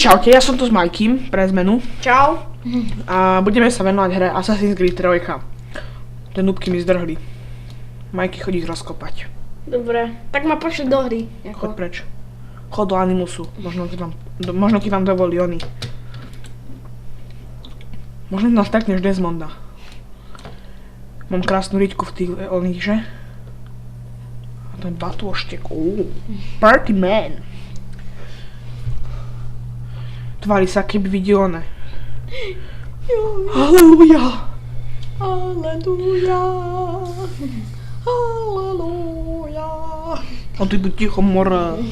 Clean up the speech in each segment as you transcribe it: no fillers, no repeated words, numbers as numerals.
Čaute, ja som tu s Majkým, pre zmenu. Čau. A budeme sa venovať hre Assassin's Creed 3. Tie núbky mi zdrhli. Majky, chodí ich rozkopať. Dobre, tak ma pošli do hry. Choď preč. Chod do Animusu, možno ti vám dovolí oni. Možno nás takneš Desmonda. Mám krásnu riťku v tých oných, že? A ten batôštek, Party man. Tvári sa, keby videl one. Halleluja! Halleluja. Halleluja. A ty buď ticho, more.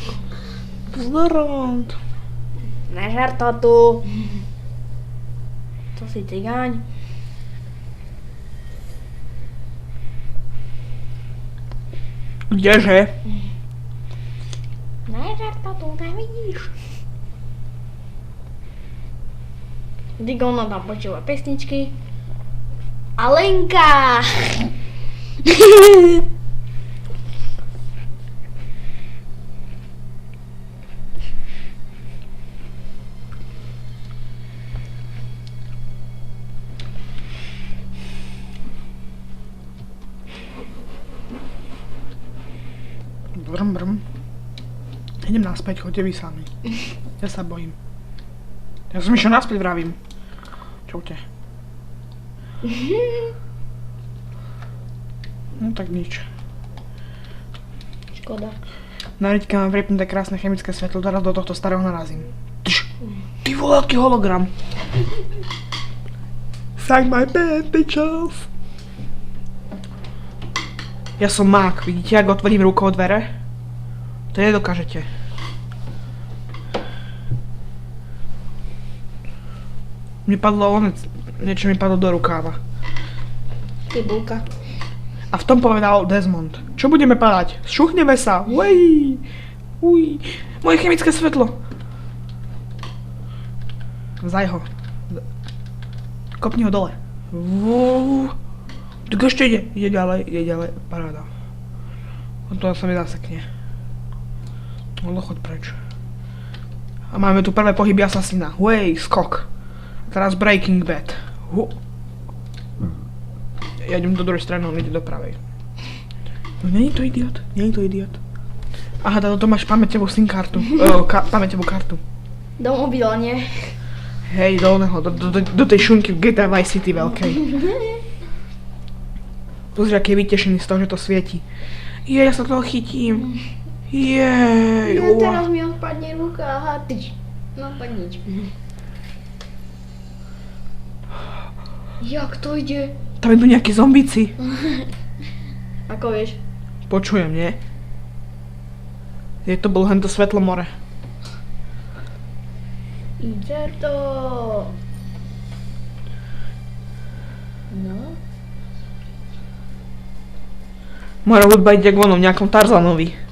Pozdrav. Nežer to tu. To si cigáň. Kdeže? Nežer to tu, nevidíš. Digona tam počúva pesničky. Alenka! Brm. Idem naspäť, choďte vy sami. Ja sa bojím. Ja som išiel naspäť, vravím. Čaute. No tak nič. Škoda. Na riťke mám pripnuté krásne chemické svetlo, teraz do tohto starého narazím. Ty vole, aký hologram. Sign my bad, bitches. Ja som mák, vidíte, ak otvorím rukou dvere? To nedokážete. Niečo mi padlo do rukáva. Tybulka. A v tom povedal Desmond. Čo budeme padať? Šuchneme sa. Uj. Moje chemické svetlo. Zaj ho. Kopni ho dole. Tak ešte ide. Ide ďalej. Paráda. On to sa mi zasekne. No choď preč. A máme tu prvé pohyby asasína. Skok. Teraz Breaking Bad. Ja idem do druhej strany, on ide do pravej. No nie je to idiot. Aha, to máš pamäťovú SIM kartu. Pamäťovú kartu. Do mobila, nie? Hej, do tej šunky v GTA Vice City veľkej. Pozri, aký je vytešený z toho, že to svieti. Ja sa toho chytím. Teraz mi odpadne ruka, aha, tyč. No tak nič. Jak to ide? Tam idú nejakí zombíci. Ako vieš? Počujem, nie? To bol hento svetlo more. Ide to. No. Moja hudba ide k vonom, nejakom Tarzanovi.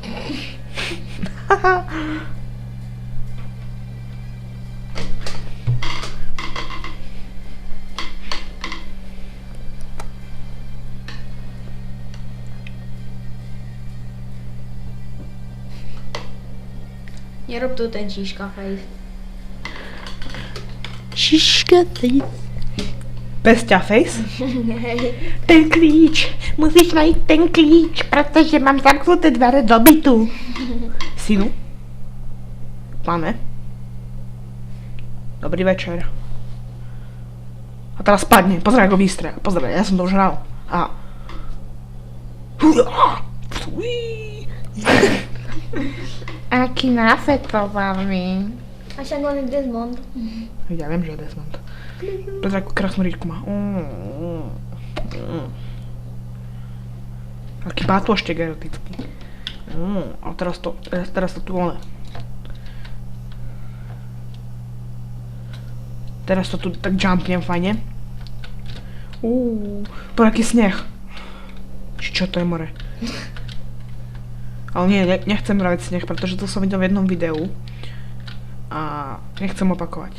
Nerob tu ten šiška face. Šiška face. Pesťa face? Ten klíč. Musíš najít ten klíč, protože mám zamknuté dvere do bytu. Synu? Máme? Dobrý večer. A teraz spadne. Pozeraj, ako vystre. Pozeraj, ja som to už hral. A... Aký nafetovaný. A však on je Desmond. Ja viem, že je Desmond. Pozri, akú krásnu ričku má. Aký batôštek erotický. A teraz to tu one. Teraz to tu tak jumpnem fajne. Poď aký sneh. Či čo to je more? Ale nie, nechcem vraviť sneh, pretože to som videl v jednom videu. A nechcem opakovať.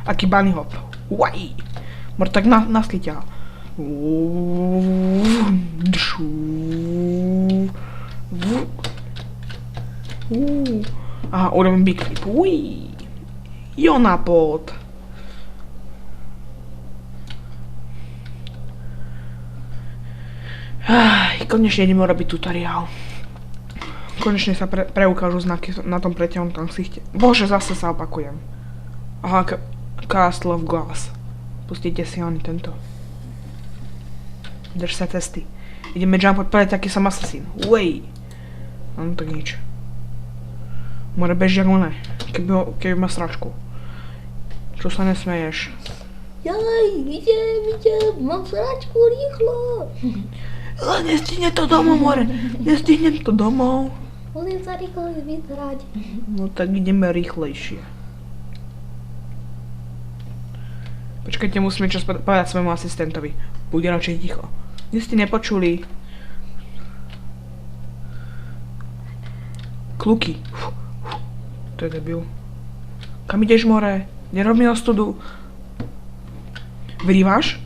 Aký bunny hop. Uaj! Mor tak naskyťal. Aha, urobím big flip. Uí. Jo na pod. Konečne ideme urobiť tutoriál. Konečne sa preukážu znaky na tom preťahnutom ksichte. Bože, zase sa opakujem. Aha, Castle of Glass. Pustite si oni tento. Drž sa cesty. Ideme jumpovať, povedať, aký som asasín. Uej. No tak nič. More beží jak oné. Keby má sračku. Čo sa nesmeješ? Jaj, idem, mám sračku, rýchlo. Nestihne to domov, more. Nestihnem to domov. Musím sa rýchlo vyzerať. No tak ideme rýchlejšie. Počkajte, musíme čo povedať svojmu asistentovi. Buď radšej ticho. Dnes ste nepočuli. Kluky. To je debil. Kam ideš, more? Nerob mi ostudu. Vyrývaš?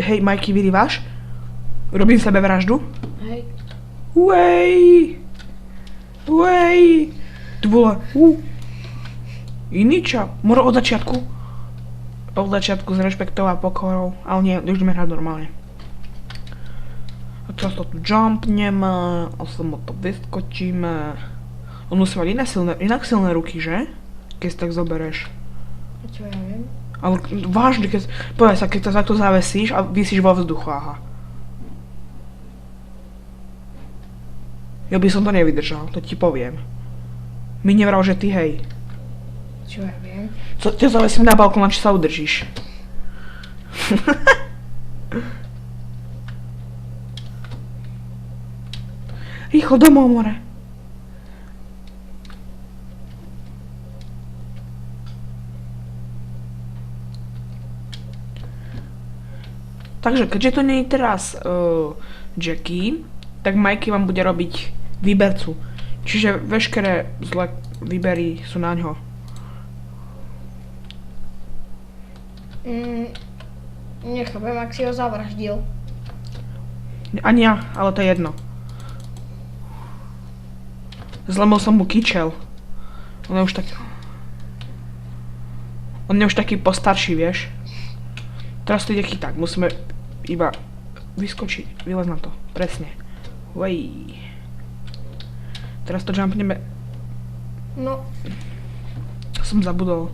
Hej, Majky, vyrývaš? Robím sebe vraždu? Hej. Uej! Uej! Tu bola... Iniča. More od začiatku. Od začiatku s rešpektou a pokorou. Ale nie, už ideme hrať normálne. A teraz to tu jumpneme. A samo to vyskočíme. On musí mať inak silné ruky, že? Keď si tak zoberieš. A čo ja viem? Ale vážne, povedz sa, keď sa takto zavesíš a visíš vo vzduchu, aha. Ja by som to nevydržal, to ti poviem. Mi nevral, že ty hej. Čo ja viem? Ťa zavesím na balkón, či sa udržíš. Rýchlo domov, more. Takže, keďže to nie je teraz Jackie, tak Majky vám bude robiť výbercu. Čiže veškeré zlé výbery sú na ňo. Nechápem, ak si ho zavraždil. Ani ja, ale to je jedno. Zlomil som mu kyčel. On je už taký postarší, vieš. Teraz to ide chyták, musíme iba vyskočiť, vylez na to, presne. Uej. Teraz to jumpneme. No. Som zabudol.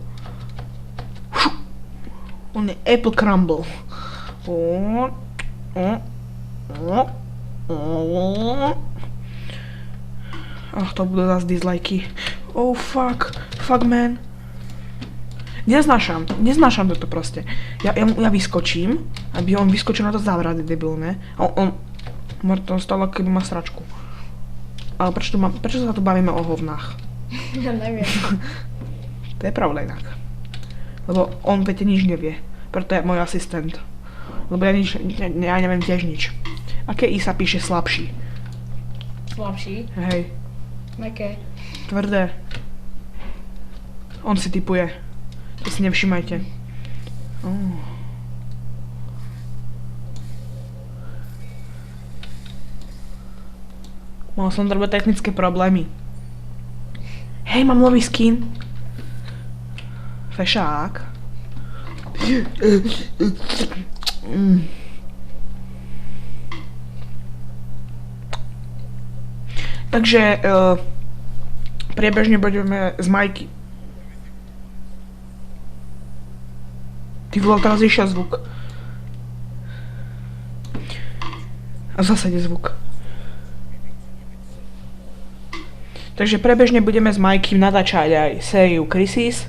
On je Apple Crumble. Ach, to budú zase dislajky. Oh fuck, fuck man. Neznášam toto proste. Ja vyskočím, aby on vyskočil na to závrady debilné. On to stalo, keby má sračku. Ale prečo sa tu bavíme o hovnách? Ja neviem. To je pravda inak. Lebo on viete nič nevie. Preto je môj asistent. Lebo ja neviem tiež nič. Aké I sa píše slabší? Slabší? Hej. Meké. Tvrdé. On si tipuje. To si nevšimajte. Mal som trochu technické problémy. Hej, mám nový skin. Fešák. Takže priebežne budeme z Majky. Ty vole, teraz išiel zvuk. A zase ide zvuk. Takže prebežne budeme s Majky natáčať aj sériu Crisis.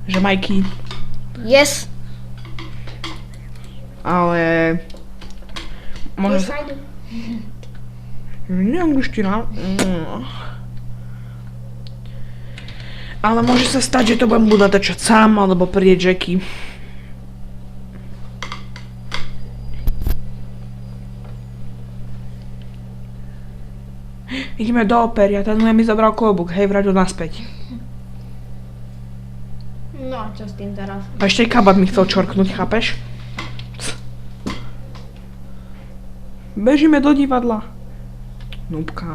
Že Majky. Yes. Ale... Yes, I do. Neangličtina. Ale môže sa stať, že to budem natáčať sám, alebo príde Jackie. Ideme do opery a ten mi zobral klobúk, hej, vrať ho naspäť. No a čo s tým teraz? A ešte aj kabát mi chcel čorknúť, chápeš? Bežíme do divadla. Núbka.